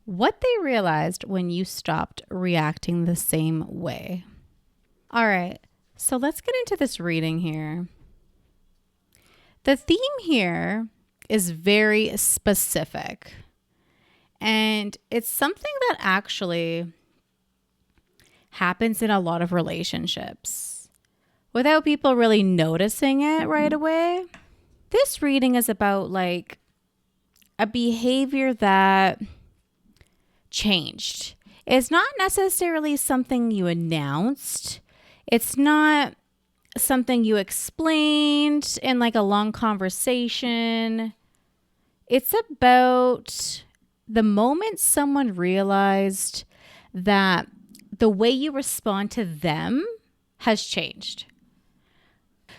What they realized when you stopped reacting the same way. All right, so let's get into this reading here. The theme here is very specific, and it's something that actually happens in a lot of relationships without people really noticing it right away. This reading is about like a behavior that changed. It's not necessarily something you announced. It's not something you explained in like a long conversation. It's about the moment someone realized that the way you respond to them has changed.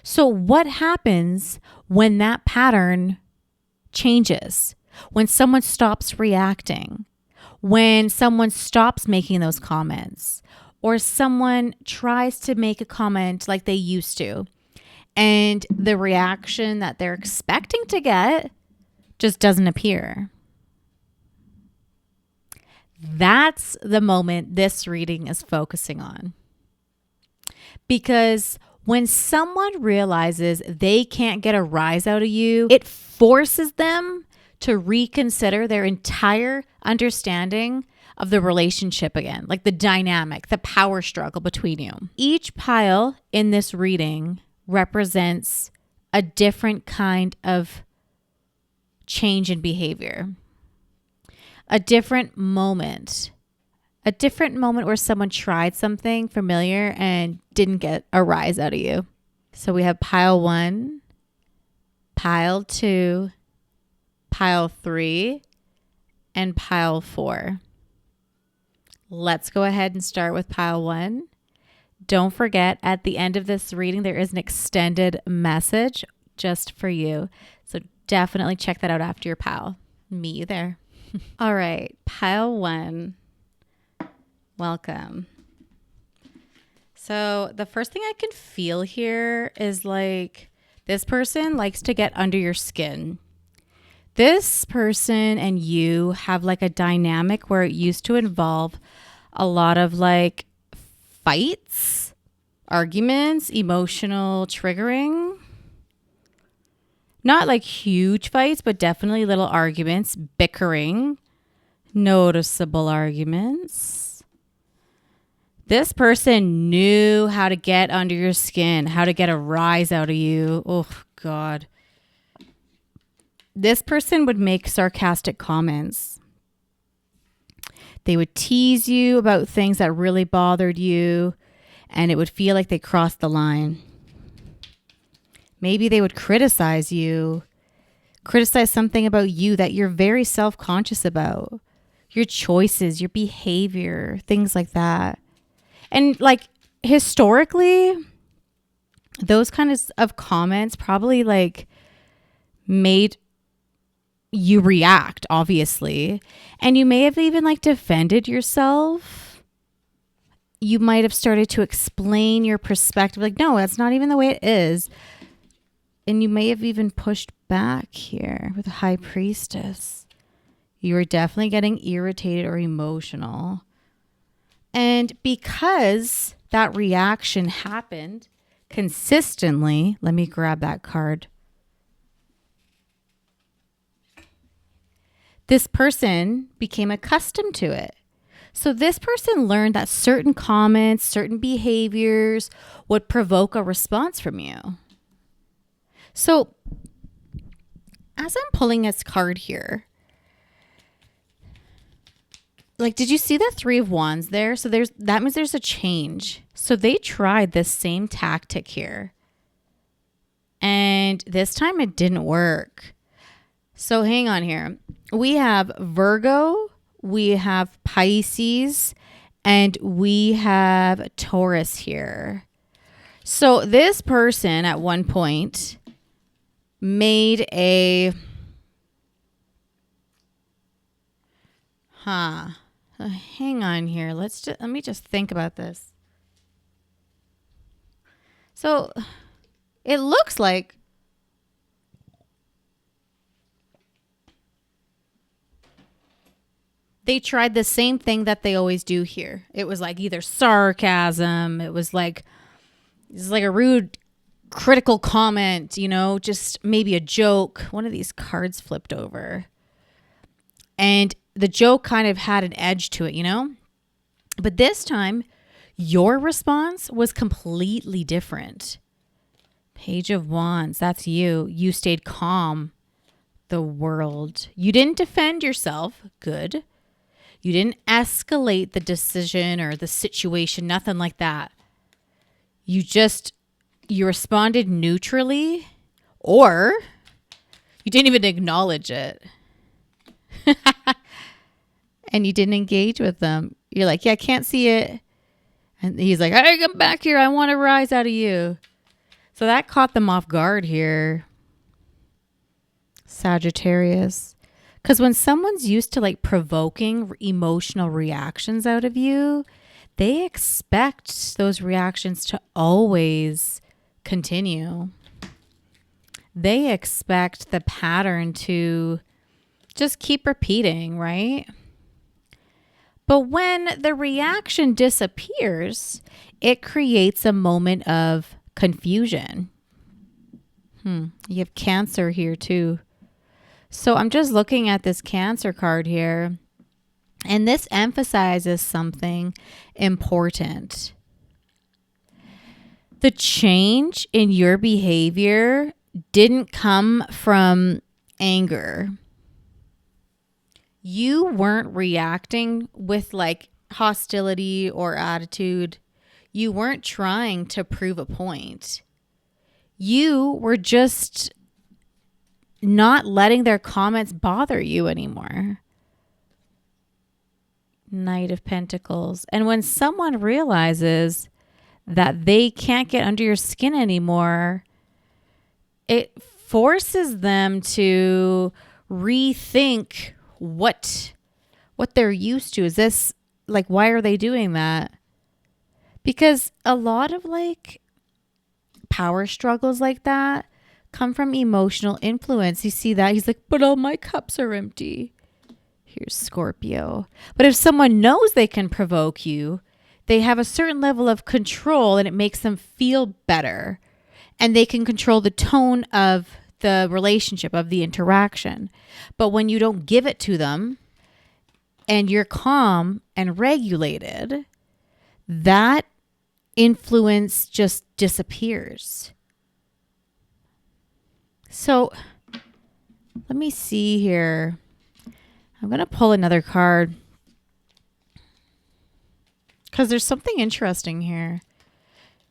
So what happens when that pattern changes? When someone stops reacting? When someone stops making those comments? Or someone tries to make a comment like they used to, and the reaction that they're expecting to get just doesn't appear. That's the moment this reading is focusing on. Because when someone realizes they can't get a rise out of you, it forces them to reconsider their entire understanding of the relationship again, like the dynamic, the power struggle between you. Each pile in this reading represents a different kind of change in behavior, a different moment where someone tried something familiar and didn't get a rise out of you. So we have pile 1, pile 2, pile 3, and pile 4. Let's go ahead and start with pile 1. Don't forget, at the end of this reading, there is an extended message just for you. So definitely check that out after your pile. Meet you there. All right, pile 1. Welcome. So the first thing I can feel here is like this person likes to get under your skin. This person and you have like a dynamic where it used to involve a lot of like fights, arguments, emotional triggering. Not like huge fights, but definitely little arguments, bickering, noticeable arguments. This person knew how to get under your skin, how to get a rise out of you. Oh, God. This person would make sarcastic comments. They would tease you about things that really bothered you, and it would feel like they crossed the line. Maybe they would criticize you, criticize something about you that you're very self-conscious about, your choices, your behavior, things like that. And like historically, those kinds of comments probably like made you react, obviously. And you may have even like defended yourself. You might have started to explain your perspective. Like, no, that's not even the way it is. And you may have even pushed back here with the High Priestess. You were definitely getting irritated or emotional. And because that reaction happened consistently, let me grab that card. This person became accustomed to it. So this person learned that certain comments, certain behaviors would provoke a response from you. So as I'm pulling this card here, like, did you see the 3 of Wands there? So that means there's a change. So they tried this same tactic here. And this time it didn't work. So hang on here. We have Virgo, we have Pisces, and we have Taurus here. So this person at one point made a... hang on here. Let me just think about this. So it looks like they tried the same thing that they always do here. It was like either sarcasm, it was like a rude critical comment, you know, just maybe a joke. One of these cards flipped over. And the joke kind of had an edge to it, you know? But this time, your response was completely different. Page of Wands, that's you. You stayed calm. The World. You didn't defend yourself. Good. You didn't escalate the decision or the situation, nothing like that. You responded neutrally, or you didn't even acknowledge it. And you didn't engage with them. You're like, yeah, I can't see it. And he's like, hey, come back here. I want to rise out of you. So that caught them off guard here. Sagittarius. Because when someone's used to like provoking emotional reactions out of you, they expect those reactions to always continue. They expect the pattern to just keep repeating, right? But when the reaction disappears, it creates a moment of confusion. You have Cancer here too. So I'm just looking at this Cancer card here, and this emphasizes something important. The change in your behavior didn't come from anger. You weren't reacting with like hostility or attitude. You weren't trying to prove a point. You were just not letting their comments bother you anymore. Knight of Pentacles. And when someone realizes that they can't get under your skin anymore, it forces them to rethink what they're used to. Is this like, why are they doing that? Because a lot of like power struggles like that come from emotional influence. You see that? He's like, but all my cups are empty. Here's Scorpio. But if someone knows they can provoke you, they have a certain level of control and it makes them feel better. And they can control the tone of the relationship, of the interaction. But when you don't give it to them and you're calm and regulated, that influence just disappears. So let me see here. I'm going to pull another card because there's something interesting here.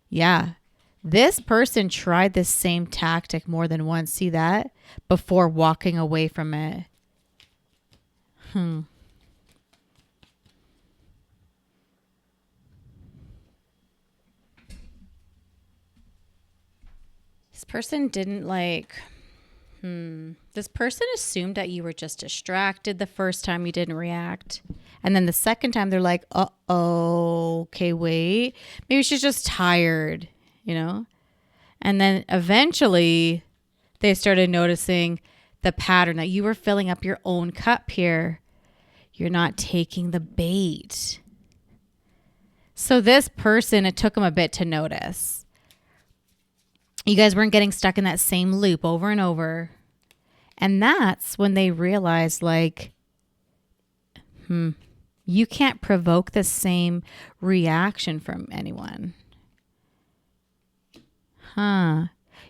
Yeah. This person tried this same tactic more than once. See that? Before walking away from it. This person didn't like... This person assumed that you were just distracted the first time you didn't react. And then the second time they're like, uh-oh, okay, wait. Maybe she's just tired, you know? And then eventually they started noticing the pattern that you were filling up your own cup here. You're not taking the bait. So this person, it took them a bit to notice. You guys weren't getting stuck in that same loop over and over. And that's when they realized, like, you can't provoke the same reaction from anyone.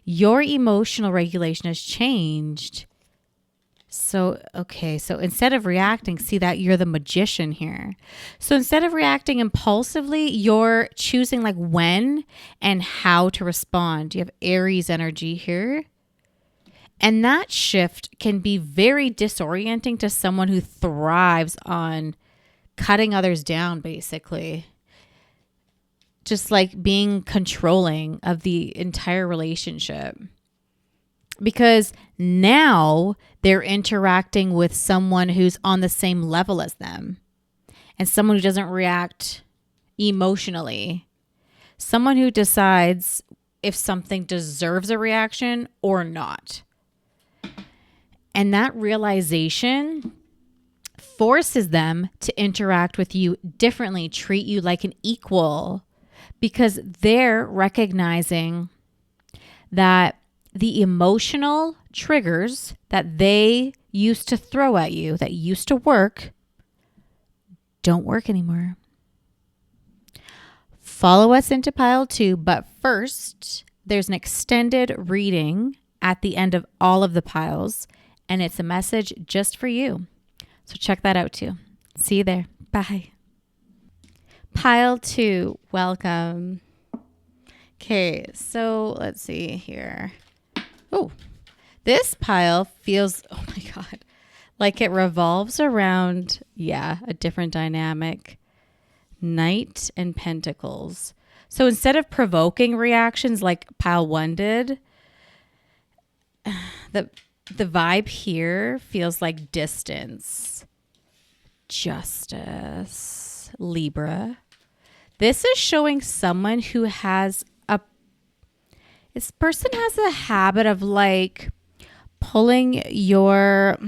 Your emotional regulation has changed. So, okay, so instead of reacting, see that you're the magician here. So instead of reacting impulsively, you're choosing like when and how to respond. You have Aries energy here. And that shift can be very disorienting to someone who thrives on cutting others down, basically. Just like being controlling of the entire relationship. Because now they're interacting with someone who's on the same level as them. And someone who doesn't react emotionally. Someone who decides if something deserves a reaction or not. And that realization forces them to interact with you differently, treat you like an equal, because they're recognizing that the emotional triggers that they used to throw at you, that used to work, don't work anymore. Follow us into pile 2, but first, there's an extended reading at the end of all of the piles, and it's a message just for you. So check that out too. See you there. Bye. Pile 2, welcome. Okay, so let's see here. Oh, this pile feels, oh my God, like it revolves around, a different dynamic. Knight and Pentacles. So instead of provoking reactions like pile 1 did, the vibe here feels like distance, justice, Libra. This is showing someone who has this person has a habit of like pulling your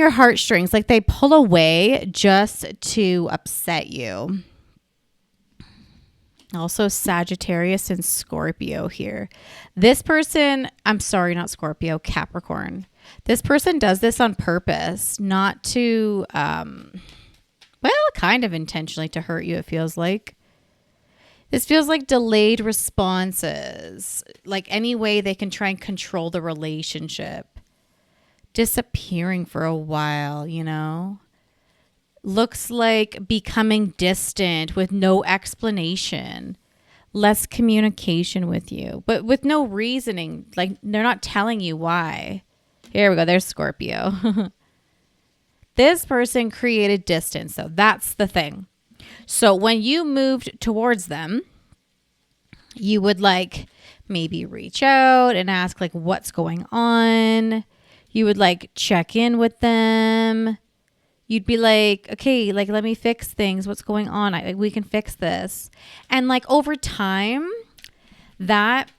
heartstrings. Like they pull away just to upset you. Also Sagittarius and Scorpio here. This person, I'm sorry, not Scorpio, Capricorn. This person does this on purpose, not to, kind of intentionally to hurt you, it feels like. This feels like delayed responses, like any way they can try and control the relationship. Disappearing for a while, Looks like becoming distant with no explanation, less communication with you, but with no reasoning. Like they're not telling you why. Here we go. There's Scorpio. This person created distance. So that's the thing. So when you moved towards them, you would like maybe reach out and ask like, what's going on? You would like check in with them. You'd be like, okay, like, let me fix things. What's going on? We can fix this. And like over time, that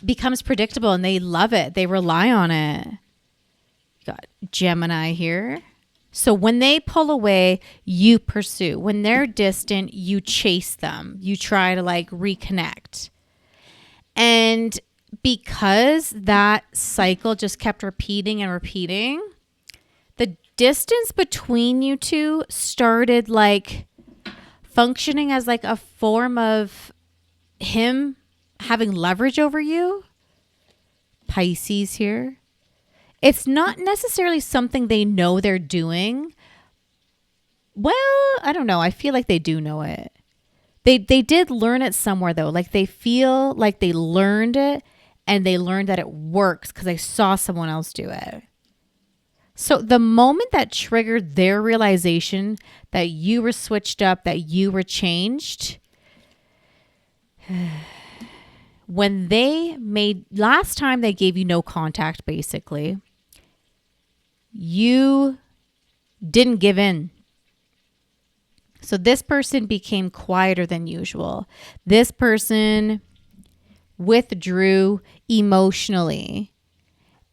becomes predictable and they love it. They rely on it. You got Gemini here. So when they pull away, you pursue. When they're distant, you chase them. You try to like reconnect. And because that cycle just kept repeating and repeating, the distance between you two started like functioning as like a form of him having leverage over you. Pisces here. It's not necessarily something they know they're doing. Well, I don't know. I feel like they do know it. They did learn it somewhere though. Like they feel like they learned it and they learned that it works because they saw someone else do it. So the moment that triggered their realization that you were switched up, that you were changed, when last time they gave you no contact, basically, you didn't give in. So this person became quieter than usual. This person withdrew emotionally.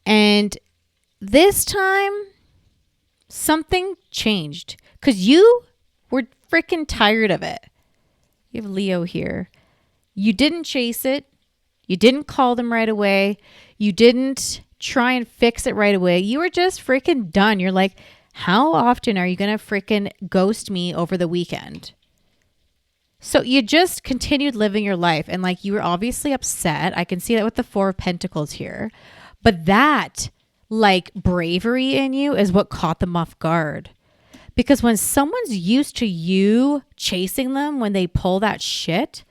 And this time, something changed because you were freaking tired of it. You have Leo here. You didn't chase it. You didn't call them right away. You didn't try and fix it right away. You were just freaking done. You're like, how often are you going to freaking ghost me over the weekend? So you just continued living your life. And like, you were obviously upset. I can see that with the 4 of Pentacles here. But that like bravery in you is what caught them off guard. Because when someone's used to you chasing them, when they pull that shit,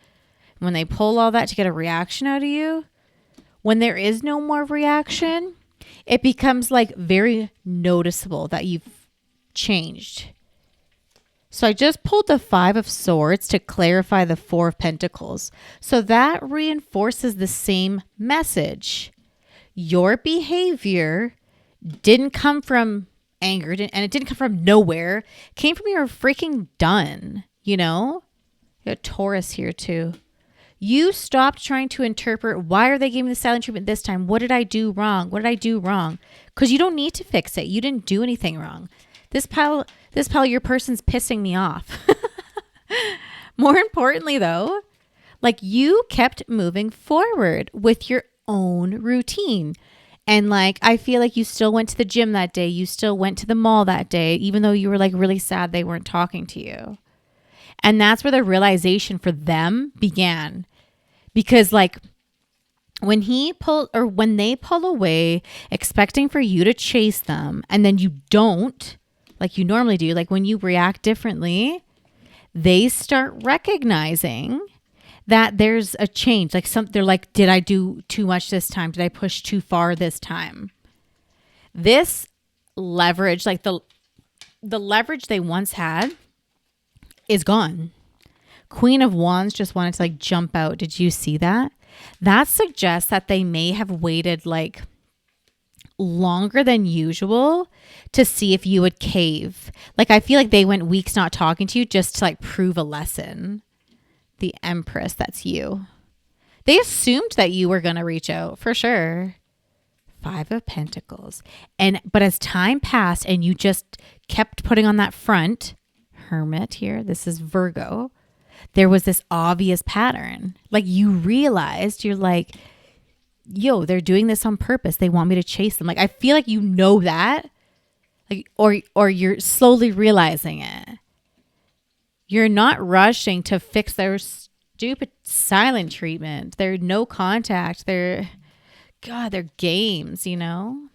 when they pull all that to get a reaction out of you, when there is no more reaction, it becomes like very noticeable that you've changed. So I just pulled the 5 of Swords to clarify the 4 of Pentacles. So that reinforces the same message. Your behavior didn't come from anger and it didn't come from nowhere. It came from you're freaking done, You got Taurus here too. You stopped trying to interpret, why are they giving the silent treatment this time? What did I do wrong? What did I do wrong? Because you don't need to fix it. You didn't do anything wrong. This pile, your person's pissing me off. More importantly, though, like, you kept moving forward with your own routine. And like, I feel like you still went to the gym that day. You still went to the mall that day, even though you were like really sad they weren't talking to you. And that's where the realization for them began. Because like, when they pull away expecting for you to chase them, and then you don't, like you normally do, like when you react differently, they start recognizing that there's a change. Like they're like, did I do too much this time? Did I push too far this time? This leverage, like the leverage they once had, is gone. Queen of Wands just wanted to like jump out. Did you see that? That suggests that they may have waited like longer than usual to see if you would cave. Like, I feel like they went weeks not talking to you just to like prove a lesson. The Empress, that's you. They assumed that you were going to reach out for sure. 5 of Pentacles. But as time passed and you just kept putting on that front, Hermit here, this is Virgo, there was this obvious pattern. Like, you realized, you're like, yo, they're doing this on purpose. They want me to chase them. Like, I feel like you know that, like, or you're slowly realizing it. You're not rushing to fix their stupid silent treatment. They're no contact. They're games, you know?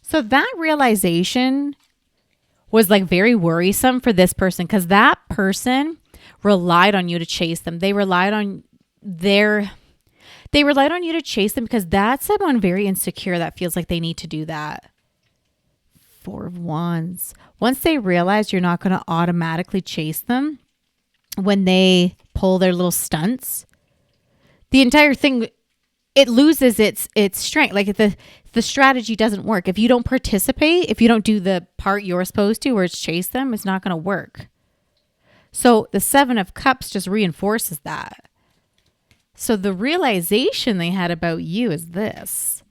So that realization was like very worrisome for this person, because that person relied on you to chase them. They relied on you to chase them because that's someone very insecure that feels like they need to do that. 4 of Wands. Once they realize you're not going to automatically chase them when they pull their little stunts, the entire thing, it loses its strength. Like, the strategy doesn't work. If you don't participate, if you don't do the part you're supposed to, where it's chase them, it's not going to work. So the 7 of Cups just reinforces that. So the realization they had about you is this: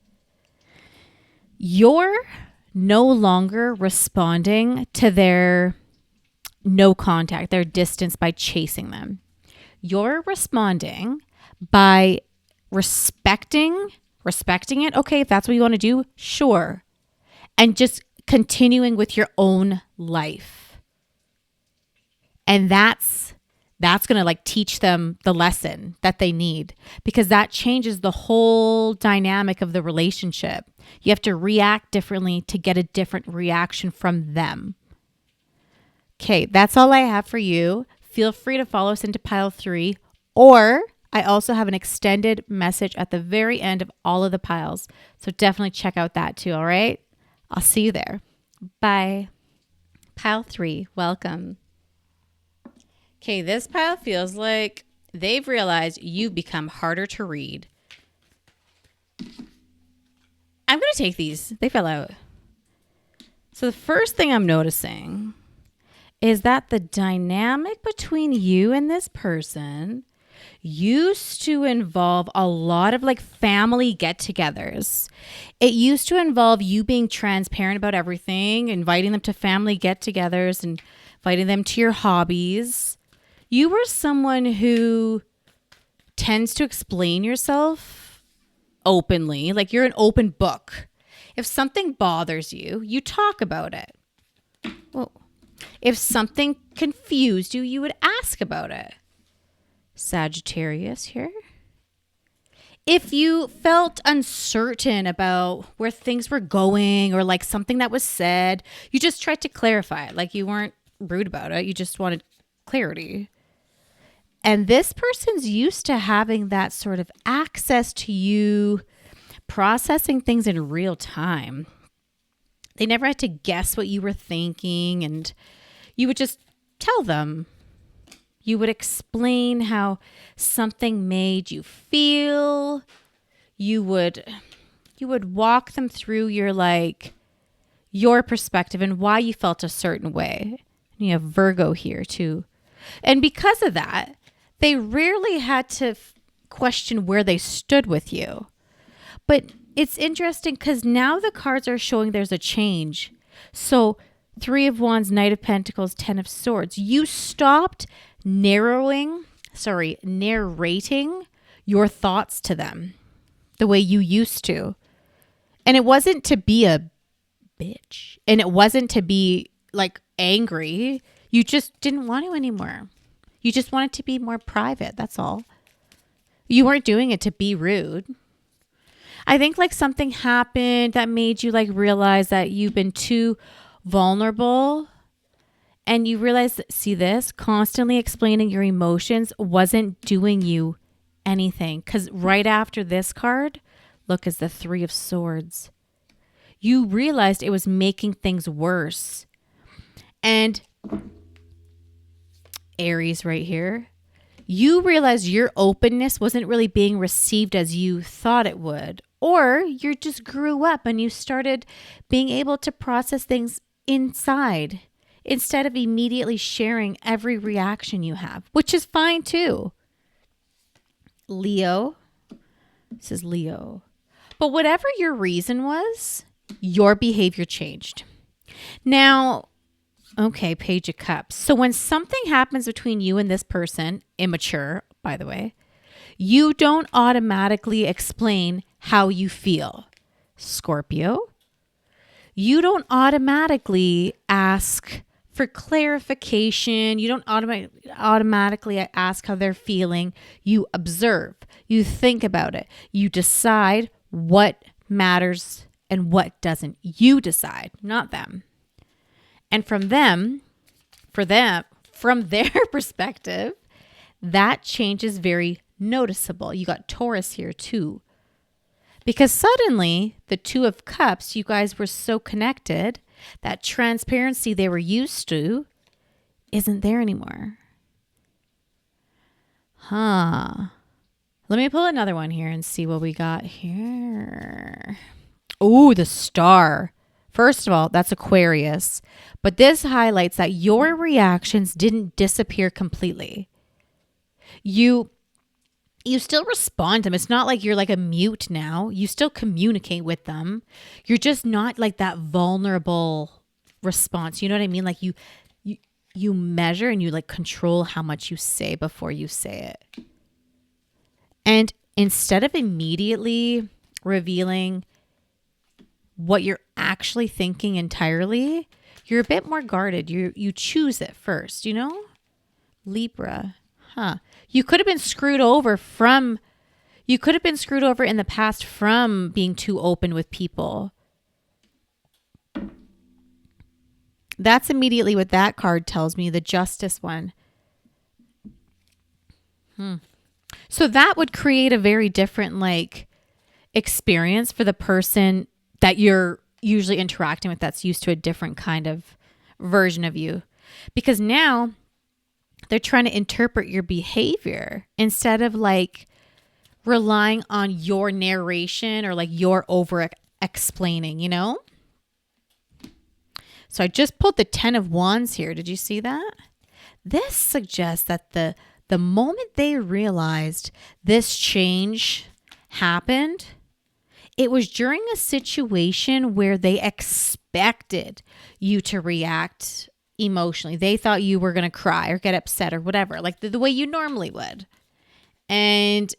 you're no longer responding to their no contact, their distance, by chasing them. You're responding by respecting it. Okay, if that's what you want to do, sure. And just continuing with your own life. And that's going to like teach them the lesson that they need, because that changes the whole dynamic of the relationship. You have to react differently to get a different reaction from them. Okay, that's all I have for you. Feel free to follow us into pile 3, or I also have an extended message at the very end of all of the piles. So definitely check out that too, all right? I'll see you there. Bye. Pile 3, welcome. Okay, this pile feels like they've realized you've become harder to read. I'm going to take these. They fell out. So the first thing I'm noticing is that the dynamic between you and this person used to involve a lot of like family get-togethers. It used to involve you being transparent about everything, inviting them to family get-togethers and inviting them to your hobbies. You were someone who tends to explain yourself openly. Like, you're an open book. If something bothers you, you talk about it. Well, if something confused you, you would ask about it. Sagittarius here. If you felt uncertain about where things were going, or like something that was said, you just tried to clarify it. Like, you weren't rude about it. You just wanted clarity. And this person's used to having that sort of access to you processing things in real time. They never had to guess what you were thinking, and you would just tell them. You would explain how something made you feel. You would walk them through your perspective and why you felt a certain way. And you have Virgo here too. And because of that, they rarely had to question where they stood with you. But it's interesting because now the cards are showing there's a change. So 3 of Wands, Knight of Pentacles, 10 of Swords. You stopped narrating your thoughts to them the way you used to. And it wasn't to be a bitch. And it wasn't to be like angry. You just didn't want to anymore. You just wanted to be more private. That's all. You weren't doing it to be rude. I think like something happened that made you like realize that you've been too vulnerable, and you realize, see, this constantly explaining your emotions wasn't doing you anything. Because right after this card, look, is the 3 of Swords. You realized it was making things worse. And Aries right here, you realized your openness wasn't really being received as you thought it would. Or you just grew up and you started being able to process things inside instead of immediately sharing every reaction you have, which is fine too. Leo, this is Leo. But whatever your reason was, your behavior changed. Now, okay, Page of Cups. So when something happens between you and this person, immature, by the way, you don't automatically explain how you feel. Scorpio, you don't automatically ask for clarification. You don't automatically ask how they're feeling. You observe. You think about it. You decide what matters and what doesn't. You decide, not them. And from their perspective, that change is very noticeable. You got Taurus here too. Because suddenly, the 2 of Cups, you guys were so connected, that transparency they were used to isn't there anymore. Let me pull another one here and see what we got here. Oh, the Star. First of all, that's Aquarius. But this highlights that your reactions didn't disappear completely. You still respond to them. It's not like you're like a mute now. You still communicate with them. You're just not like that vulnerable response. You know what I mean? Like you measure and you like control how much you say before you say it. And instead of immediately revealing what you're actually thinking entirely, you're a bit more guarded. You choose it first, you know? Libra. You could have been screwed over in the past from being too open with people. That's immediately what that card tells me, the Justice one. So that would create a very different like experience for the person that you're usually interacting with that's used to a different kind of version of you. Because now they're trying to interpret your behavior instead of like relying on your narration or like your over explaining, you know? So I just pulled the 10 of Wands here. Did you see that? This suggests that the moment they realized this change happened, it was during a situation where they expected you to react emotionally. They thought you were going to cry or get upset or whatever, like the way you normally would. And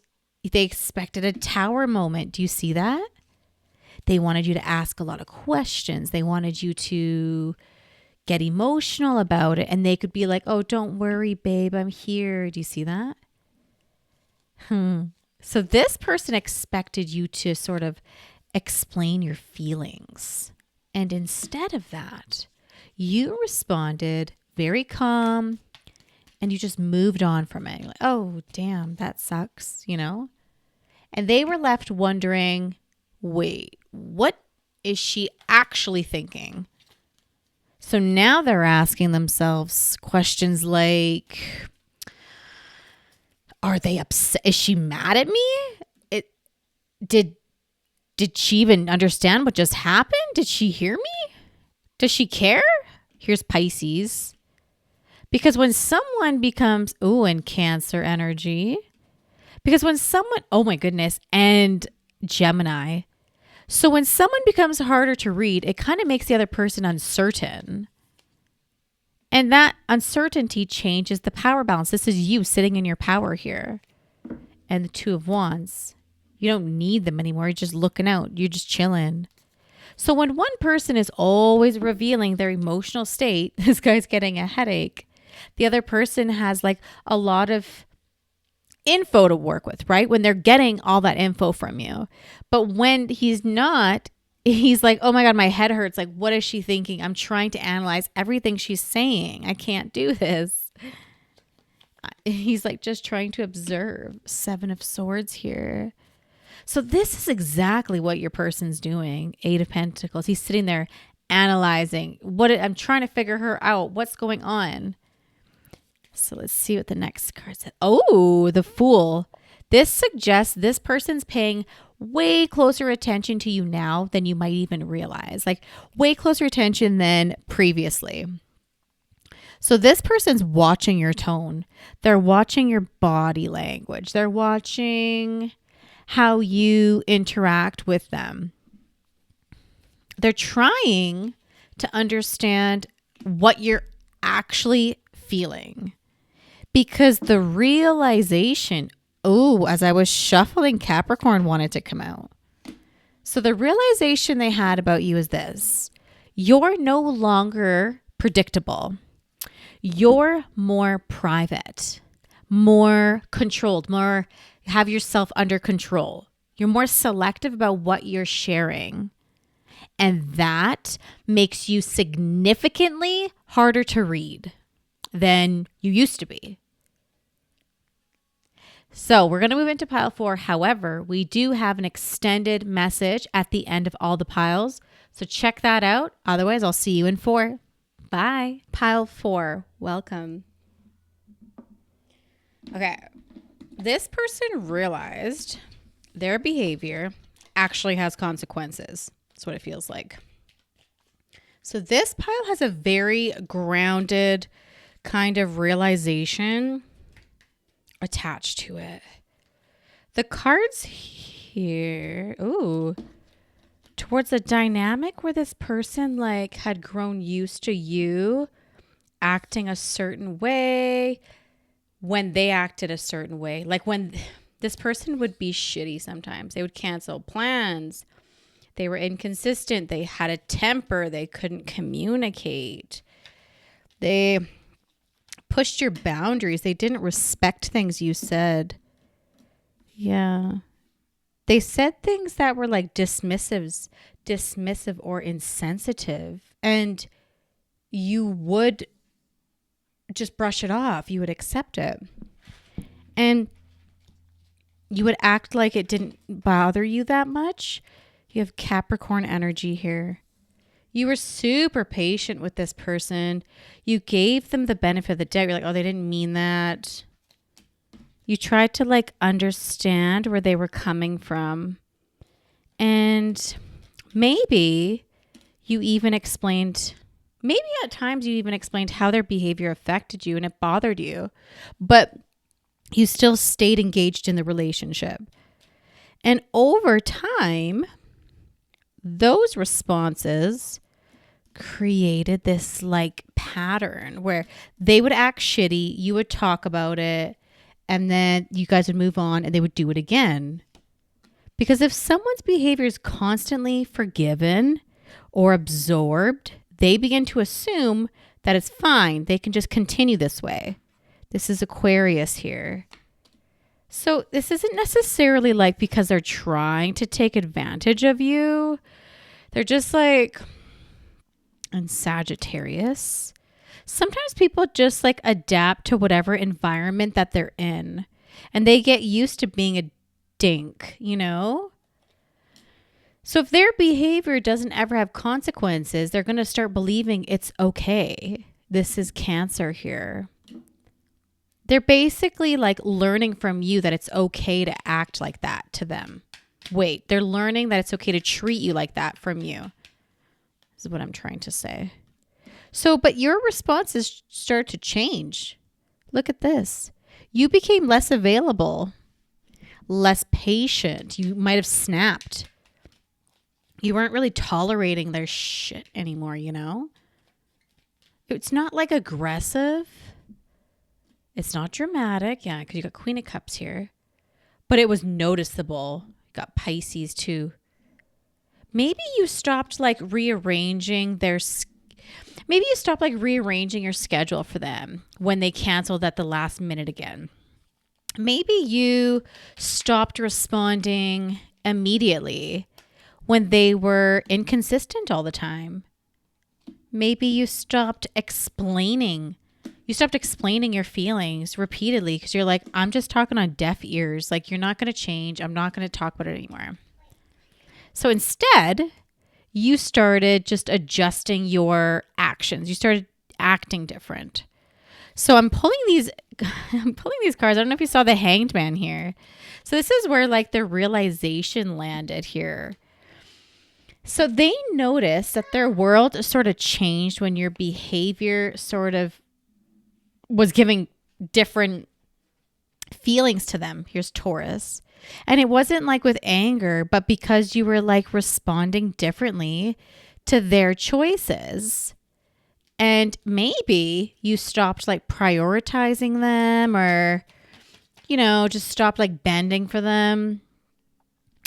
they expected a tower moment. Do you see that? They wanted you to ask a lot of questions. They wanted you to get emotional about it. And they could be like, oh, don't worry, babe, I'm here. Do you see that? So this person expected you to sort of explain your feelings. And instead of that, you responded very calm and you just moved on from it. You're like, oh, damn, that sucks, you know? And they were left wondering, wait, what is she actually thinking? So now they're asking themselves questions like, are they upset? Is she mad at me? Did she even understand what just happened? Did she hear me? Does she care? Here's Pisces. Because when someone becomes, and Cancer energy, because when someone, oh my goodness, and Gemini. So when someone becomes harder to read, it kind of makes the other person uncertain. And that uncertainty changes the power balance. This is you sitting in your power here. And the Two of Wands. You don't need them anymore. You're just looking out. You're just chilling. So when one person is always revealing their emotional state, this guy's getting a headache. The other person has like a lot of info to work with, right? When they're getting all that info from you. But when he's not, he's like, oh my God, my head hurts. Like, what is she thinking? I'm trying to analyze everything she's saying. I can't do this. He's like just trying to observe. Seven of Swords here. So this is exactly what your person's doing. Eight of Pentacles. He's sitting there analyzing I'm trying to figure her out. What's going on? So let's see what the next card says. Oh, the Fool. This suggests this person's paying way closer attention to you now than you might even realize. Like way closer attention than previously. So this person's watching your tone. They're watching your body language. They're watching how you interact with them. They're trying to understand what you're actually feeling. Because the realization, as I was shuffling, Capricorn wanted to come out. So the realization they had about you is this. You're no longer predictable. You're more private, more controlled, more have yourself under control. You're more selective about what you're sharing. And that makes you significantly harder to read than you used to be. So we're going to move into pile 4. However, we do have an extended message at the end of all the piles. So check that out. Otherwise, I'll see you in 4. Bye. Pile 4. Welcome. Okay. This person realized their behavior actually has consequences. That's what it feels like. So this pile has a very grounded kind of realization attached to it. The cards here, towards a dynamic where this person like had grown used to you acting a certain way when they acted a certain way. Like when this person would be shitty sometimes. They would cancel plans. They were inconsistent. They had a temper. They couldn't communicate. They pushed your boundaries. They didn't respect things you said. Yeah. They said things that were like dismissive or insensitive. And you would just brush it off. You would accept it. And you would act like it didn't bother you that much. You have Capricorn energy here. You were super patient with this person. You gave them the benefit of the doubt. You're like, oh, they didn't mean that. You tried to like understand where they were coming from. And maybe you even explained, maybe at times you even explained how their behavior affected you and it bothered you. But you still stayed engaged in the relationship. And over time, those responses created this like pattern where they would act shitty, you would talk about it, and then you guys would move on and they would do it again. Because if someone's behavior is constantly forgiven or absorbed, they begin to assume that it's fine. They can just continue this way. This is Aquarius here. So this isn't necessarily like because they're trying to take advantage of you. They're just like, and Sagittarius. Sometimes people just like adapt to whatever environment that they're in. And they get used to being a dink, you know? So if their behavior doesn't ever have consequences, they're going to start believing it's okay. This is Cancer here. They're basically like learning from you that it's okay to act like that to them. Wait, they're learning that it's okay to treat you like that from you. This is what I'm trying to say. So, but your responses start to change. Look at this. You became less available, less patient. You might have snapped. You weren't really tolerating their shit anymore, you know? It's not like aggressive. It's not dramatic. Yeah, because you got Queen of Cups here. But it was noticeable. You got Pisces too. Maybe you stopped like rearranging your schedule for them when they canceled at the last minute again. Maybe you stopped responding immediately when they were inconsistent all the time. Maybe you stopped explaining your feelings repeatedly because you're like, I'm just talking on deaf ears. Like, you're not going to change. I'm not going to talk about it anymore. So instead, you started just adjusting your actions. You started acting different. So I'm pulling these cards. I don't know if you saw the Hanged Man here. So this is where like the realization landed here. So they noticed that their world sort of changed when your behavior sort of was giving different feelings to them. Here's Taurus. And it wasn't like with anger, but because you were like responding differently to their choices. And maybe you stopped like prioritizing them or, you know, just stopped like bending for them.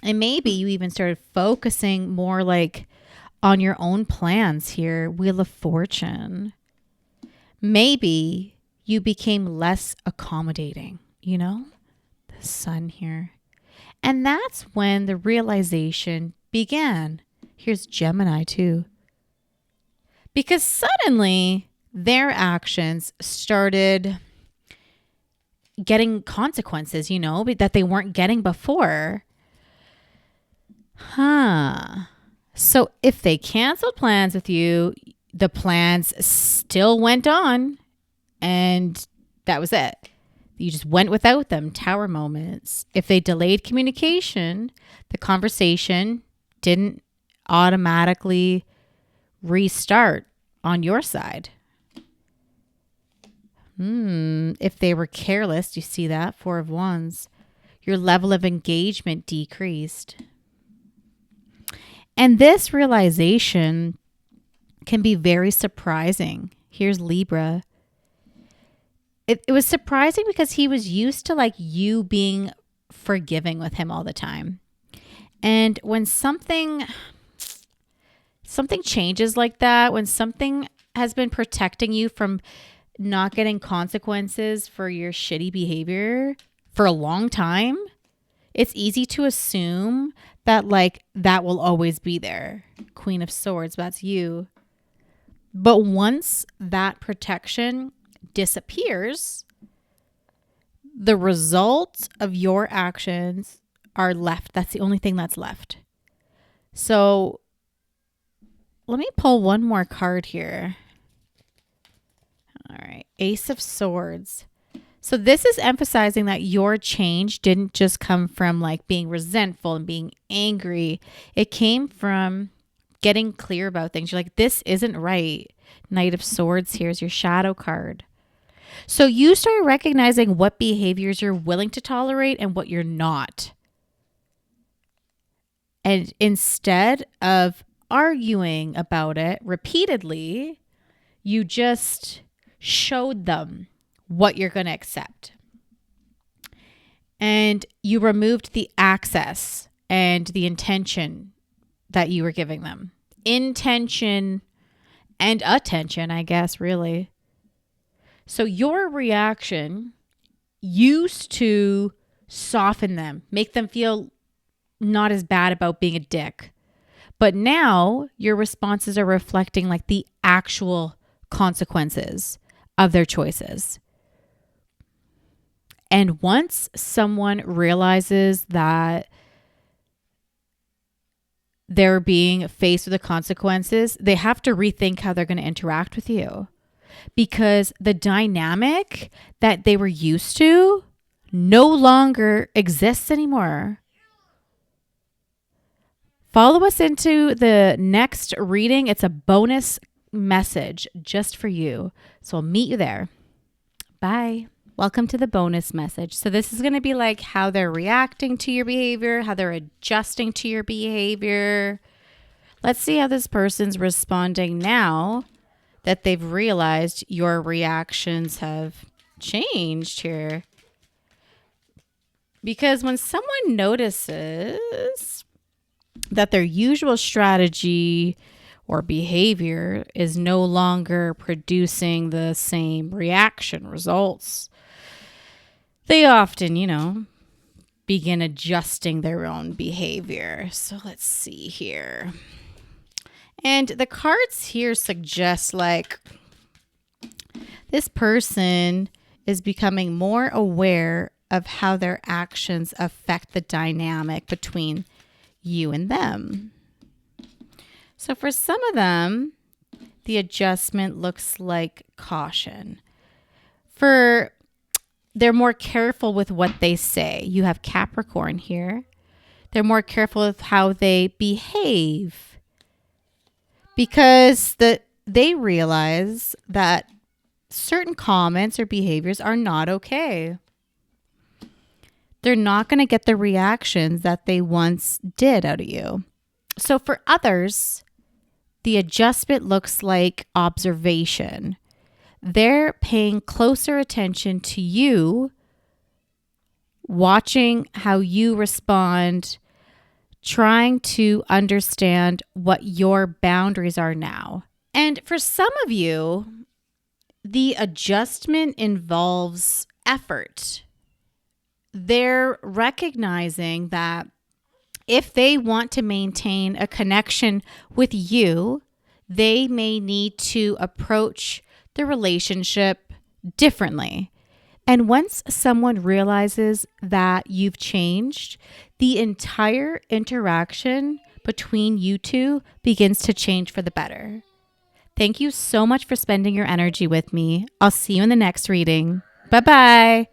And maybe you even started focusing more like on your own plans here. Wheel of Fortune. Maybe you became less accommodating, you know, the Sun here. And that's when the realization began. Here's Gemini too. Because suddenly their actions started getting consequences, you know, that they weren't getting before. So if they canceled plans with you, the plans still went on and that was it. You just went without them. Tower moments. If they delayed communication, the conversation didn't automatically restart on your side. If they were careless, you see that? 4 of Wands. Your level of engagement decreased. And this realization can be very surprising. Here's Libra. It was surprising because he was used to like you being forgiving with him all the time. And when something changes like that, when something has been protecting you from not getting consequences for your shitty behavior for a long time, it's easy to assume that like that will always be there. Queen of Swords, that's you. But once that protection disappears, the results of your actions are left. That's the only thing that's left. So let me pull one more card here. All right. Ace of Swords. So this is emphasizing that your change didn't just come from like being resentful and being angry. It came from getting clear about things. You're like, this isn't right. Knight of Swords, here's your shadow card. So you start recognizing what behaviors you're willing to tolerate and what you're not. And instead of arguing about it repeatedly, you just showed them what you're going to accept. And you removed the access and the intention that you were giving them. Intention and attention, I guess, really. So your reaction used to soften them, make them feel not as bad about being a dick. But now your responses are reflecting like the actual consequences of their choices. And once someone realizes that they're being faced with the consequences, they have to rethink how they're going to interact with you. Because the dynamic that they were used to no longer exists anymore. Follow us into the next reading. It's a bonus message just for you. So I'll meet you there. Bye. Welcome to the bonus message. So this is going to be like how they're reacting to your behavior, how they're adjusting to your behavior. Let's see how this person's responding now that they've realized your reactions have changed here. Because when someone notices that their usual strategy or behavior is no longer producing the same reaction results, they often, begin adjusting their own behavior. So let's see here. And the cards here suggest like this person is becoming more aware of how their actions affect the dynamic between you and them. So for some of them, the adjustment looks like caution. They're more careful with what they say. You have Capricorn here. They're more careful with how they behave because they realize that certain comments or behaviors are not okay. They're not going to get the reactions that they once did out of you. So for others, the adjustment looks like observation. They're paying closer attention to you, watching how you respond, trying to understand what your boundaries are now. And for some of you, the adjustment involves effort. They're recognizing that if they want to maintain a connection with you, they may need to approach the relationship differently. And once someone realizes that you've changed, the entire interaction between you two begins to change for the better. Thank you so much for spending your energy with me. I'll see you in the next reading. Bye-bye.